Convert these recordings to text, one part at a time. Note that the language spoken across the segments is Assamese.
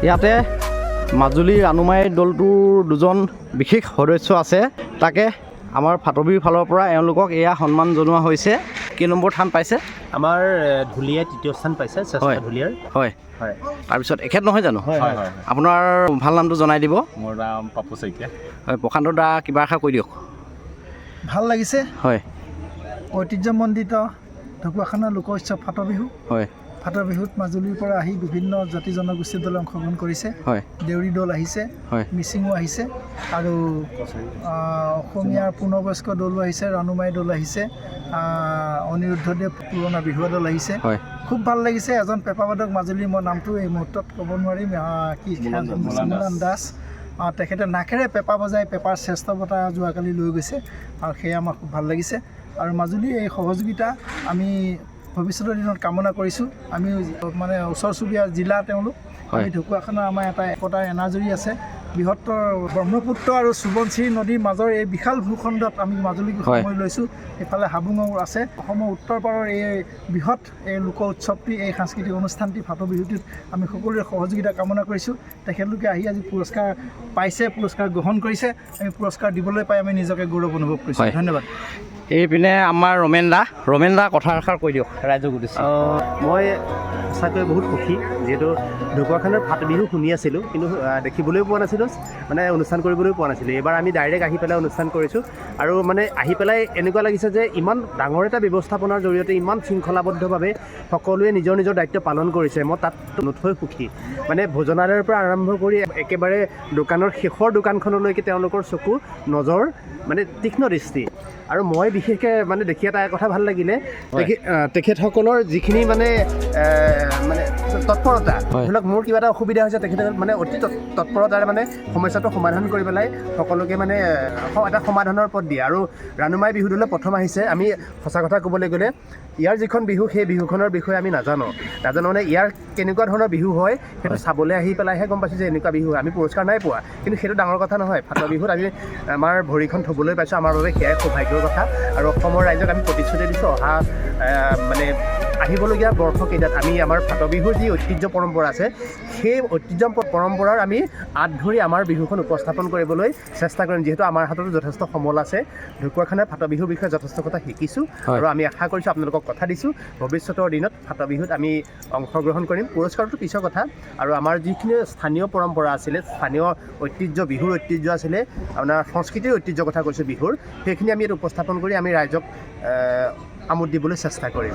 ইয়াতে মাজুলী ৰাণুমাই দলটোৰ দুজন বিশেষ সদস্য আছে তাকে আমাৰ ফাটবিৰ ফালৰ পৰা এওঁলোকক এয়া সন্মান জনোৱা হৈছে কি নম্বৰ স্থান পাইছে আমাৰ ঢুলীয়াই তৃতীয় স্থান পাইছে চেষ্টা ঢুলীয়াৰ হয় হয় তাৰপিছত এখেত নহয় জানো হয় আপোনাৰ ভাল নামটো জনাই দিব মোৰ নাম পাপু শইকীয়া হয় প্ৰশান্ত দা কিবা এষাৰ কৈ দিয়ক ভাল লাগিছে হয় ঐতিহ্যমণ্ডিত ঢকুৱাখানা লোক উৎসৱ ফাট বিহু হয় ফাট বিহুত মাজুলীৰ পৰা আহি বিভিন্ন জাতি জনগোষ্ঠীৰ দলে অংশগ্ৰহণ কৰিছে হয় দেউৰী দল আহিছে হয় মিচিঙো আহিছে আৰু অসমীয়াৰ পূৰ্ণবয়স্ক দলো আহিছে ৰাণুমাই দল আহিছে অনিৰুদ্ধদেৱ পুৰণা বিহুৱা দল আহিছে হয় খুব ভাল লাগিছে এজন পেঁপাবাদক মাজুলীৰ মই নামটো এই মুহূৰ্তত ক'ব নোৱাৰিম মুলান দাস তেখেতে নাকেৰে পেঁপা বজাই পেঁপাৰ শ্ৰেষ্ঠ বঁটা যোৱাকালি লৈ গৈছে আৰু সেয়া আমাৰ খুব ভাল লাগিছে আৰু মাজুলীৰ এই সহযোগিতা আমি ভৱিষ্যতৰ দিনত কামনা কৰিছোঁ আমি মানে ওচৰ চুবুৰীয়া জিলা তেওঁলোক আমি ঢকুৱাখানা আমাৰ এটা একতাৰ এনাজৰী আছে বৃহত্তৰ ব্ৰহ্মপুত্ৰ আৰু সোৱণশিৰি নদীৰ মাজৰ এই বিশাল ভূখণ্ডত আমি মাজুলীক সময় লৈছোঁ এইফালে হাবুঙৰ আছে অসমৰ উত্তৰ পাৰৰ এই বৃহৎ এই লোক উৎসৱটি এই সাংস্কৃতিক অনুষ্ঠানটি ফাট বিহুটিত আমি সকলোৰে সহযোগিতা কামনা কৰিছোঁ তেখেতলোকে আহি আজি পুৰস্কাৰ পাইছে পুৰস্কাৰ গ্ৰহণ কৰিছে আমি পুৰস্কাৰ দিবলৈ পাই আমি নিজকে গৌৰৱ অনুভৱ কৰিছোঁ ধন্যবাদ এইপিনে আমাৰ ৰমেন দা কথা এষাৰ কৈ দিয়ক ৰাইজক উদ্দেশ্যে মই সঁচাকৈ বহুত সুখী যিহেতু ঢকুৱাখানাৰ ফাট বিহু শুনি আছিলোঁ কিন্তু দেখিবলৈও পোৱা নাছিলোঁ মানে অনুষ্ঠান কৰিবলৈও পোৱা নাছিলোঁ এইবাৰ আমি ডাইৰেক্ট আহি পেলাই অনুষ্ঠান কৰিছোঁ আৰু মানে আহি পেলাই এনেকুৱা লাগিছে যে ইমান ডাঙৰ এটা ব্যৱস্থাপনাৰ জৰিয়তে ইমান শৃংখলাবদ্ধভাৱে সকলোৱে নিজৰ নিজৰ দায়িত্ব পালন কৰিছে মই তাত নথৈ সুখী মানে ভোজনালয়ৰ পৰা আৰম্ভ কৰি একেবাৰে দোকানৰ শেষৰ দোকানখনলৈকে তেওঁলোকৰ চকু নজৰ মানে তীক্ষ্ণ দৃষ্টি আৰু মই বিশেষকৈ মানে দেখি এটা কথা ভাল লাগিলে তেখেতসকলৰ যিখিনি মানে তৎপৰতা ধৰি লওক মোৰ কিবা এটা অসুবিধা হৈছে তেখেতে মানে অতি তৎপৰতাৰে মানে সমস্যাটো সমাধান কৰি পেলাই সকলোকে মানে এটা সমাধানৰ পথ দিয়ে আৰু ৰাণুমাই বিহু দলে প্ৰথম আহিছে আমি সঁচা কথা ক'বলৈ গ'লে ইয়াৰ যিখন বিহু সেই বিহুখনৰ বিষয়ে আমি নাজানো মানে ইয়াৰ কেনেকুৱা ধৰণৰ বিহু হয় সেইটো চাবলৈ আহি পেলাইহে গম পাইছোঁ যে এনেকুৱা বিহু আমি পুৰস্কাৰ নাই পোৱা কিন্তু সেইটো ডাঙৰ কথা নহয় ফাট বিহুত আমি আমাৰ ভৰিখন থ'বলৈ পাইছোঁ আমাৰ বাবে সেয়াই সৌভাগ্যৰ কথা আৰু অসমৰ ৰাইজক আমি প্ৰতিশ্ৰুতি দিছোঁ অহা মানে আহিবলগীয়া বৰ্ষকেইটাত আমি আমাৰ ফাট বিহুৰ যি ঐতিহ্য পৰম্পৰা আছে সেই ঐতিহ্য পৰম্পৰাৰ আমি আঁত ধৰি আমাৰ বিহুখন উপস্থাপন কৰিবলৈ চেষ্টা কৰিম যিহেতু আমাৰ হাততো যথেষ্ট সমল আছে ঢকুৱাখানাৰ ফাট বিহুৰ বিষয়ে যথেষ্ট কথা শিকিছোঁ আৰু আমি আশা কৰিছোঁ আপোনালোকক কথা দিছোঁ ভৱিষ্যতৰ দিনত ফাট বিহুত আমি অংশগ্ৰহণ কৰিম পুৰস্কাৰটো পিছৰ কথা আৰু আমাৰ যিখিনি স্থানীয় পৰম্পৰা আছিলে স্থানীয় ঐতিহ্য বিহুৰ ঐতিহ্য আছিলে আপোনাৰ সংস্কৃতিৰ ঐতিহ্যৰ কথা কৈছোঁ বিহুৰ সেইখিনি আমি ইয়াত উপস্থাপন কৰি আমি ৰাইজক আমোদ দিবলৈ চেষ্টা কৰিম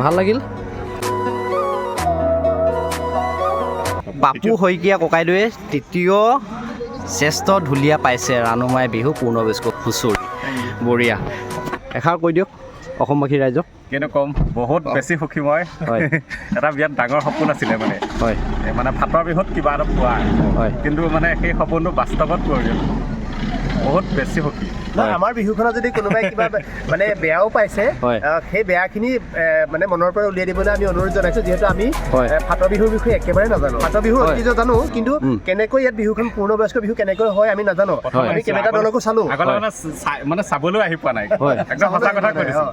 ভাল লাগিল পাপু শইকীয়া ককাইদেৱে তৃতীয় শ্ৰেষ্ঠ ঢুলীয়া পাইছে ৰাণুমাই বিহু পূৰ্ণবয়স্ক হুঁচৰি বঢ়িয়া এষাৰ কৈ দিয়ক অসমবাসী ৰাইজক কিন্তু ক'ম বহুত বেছি সুখী মই এটা বিৰাট ডাঙৰ সপোন আছিলে মানে মানে ফাটৰ বিহুত কিবা এটা পোৱা কিন্তু মানে সেই সপোনটো বাস্তৱত পৰিল বহুত বেছি সুখী আমাৰ বিহুখনত যদি কোনোবাই কিবা মানে বেয়াও পাইছে সেই বেয়াখিনি মানে মনৰ পৰা উলিয়াই দিবলৈ আমি অনুৰোধ জনাইছোঁ যিহেতু আমি ফাট বিহুৰ বিষয়ে একেবাৰে নাজানো ফাট বিহুৰ ঐতিহ্য জানো কিন্তু কেনেকৈ ইয়াত বিহুখন পূৰ্ণবয়স্ক বিহু কেনেকৈ হয় আমি নাজানো আমি কেইবাটা দলকো চালোঁ মানে চাবলৈ আহি পোৱা নাই একদম সঁচা কথা কৈ দিছোঁ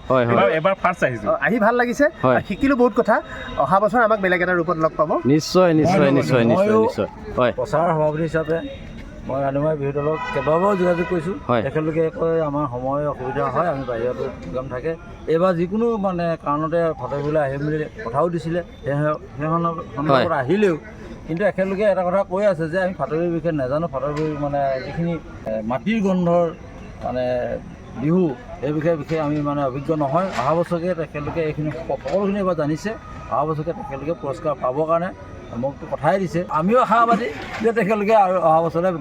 এবাৰ ফাৰ্ষ্ট আহিছোঁ আহি ভাল লাগিছে শিকিলোঁ বহুত কথা অহা বছৰ আমাক বেলেগ এটা ৰূপত লগ পাব নিশ্চয় প্ৰচাৰ সভাপতি হিচাপে মই ৰাণুমাই বিহু দলক কেইবাবাৰো যোগাযোগ কৰিছোঁ তেখেতলোকে কয় আমাৰ সময় অসুবিধা হয় আমি বাহিৰতো প্ৰগ্ৰাম থাকে এইবাৰ যিকোনো মানে কাৰণতে ফাট বিহুলৈ আহিম বুলি কথাও দিছিলে সেইখনৰ আহিলেও কিন্তু এখেতলোকে এটা কথা কৈ আছে যে আমি ফাট বিহুৰ বিষয়ে নাজানো ফাট বিহুৰ মানে যিখিনি মাটিৰ গন্ধৰ মানে বিহু এই বিষয়ে আমি মানে অভিজ্ঞ নহয় অহা বছৰকে তেখেতলোকে এইখিনি সকলোখিনি এবাৰ জানিছে অহা বছৰকে তেখেতলোকে পুৰস্কাৰ পাবৰ কাৰণে মোকতো কথাই দিছে আমিও আশাবাদী যে তেখেতলোকে আৰু অহা বছৰলৈ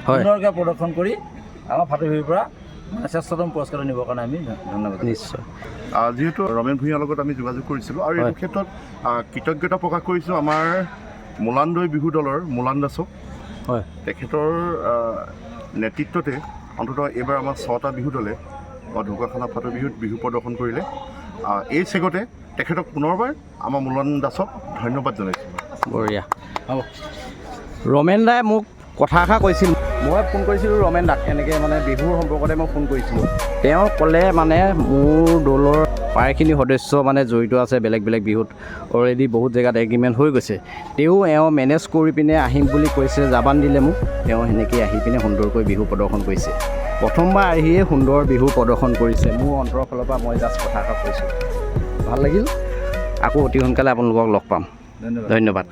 সুন্দৰকৈ প্ৰদৰ্শন কৰি আমাৰ ফাট বিহুৰ পৰা শ্ৰেষ্ঠতম পুৰস্কাৰটো নিবৰ কাৰণে আমি ধন্যবাদ নিশ্চয় যিহেতু ৰমেন ভূঞাৰ লগত আমি যোগাযোগ কৰিছিলোঁ আৰু এই ক্ষেত্ৰত কৃতজ্ঞতা প্ৰকাশ কৰিছোঁ আমাৰ মোলান্দৈ বিহু দলৰ মোলান দাসক তেখেতৰ নেতৃত্বতে অন্ততঃ এইবাৰ আমাৰ 6টা বিহু দলে ঢকুৱাখানা ফাট বিহুত বিহু প্ৰদৰ্শন কৰিলে এই চেগতে তেখেতক পুনৰবাৰ আমাৰ মোলান দাসক ধন্যবাদ জনাইছোঁ বঢ়িয়া ৰমেন দাই মোক কথা এষাৰ কৈছিল মই ফোন কৰিছিলোঁ ৰমেন দাক এনেকৈ মানে বিহুৰ সম্পৰ্কতে মই ফোন কৰিছিলোঁ তেওঁ ক'লে মানে মোৰ দলৰ প্ৰায়খিনি সদস্য মানে জড়িত আছে বেলেগ বেলেগ বিহুত অলৰেডি বহুত জেগাত এগ্ৰিমেণ্ট হৈ গৈছে তেওঁ মেনেজ কৰি পিনে আহিম বুলি কৈছে জাবান দিলে মোক তেওঁ সেনেকৈ আহি পিনে সুন্দৰকৈ বিহু প্ৰদৰ্শন কৰিছে প্ৰথমবাৰ আহিয়ে সুন্দৰ বিহু প্ৰদৰ্শন কৰিছে মোৰ অন্তৰৰ ফালৰ পৰা মই জাষ্ট কথা এটা কৈছোঁ ভাল লাগিল আকৌ অতি সোনকালে আপোনালোকক লগ পাম ধন্যবাদ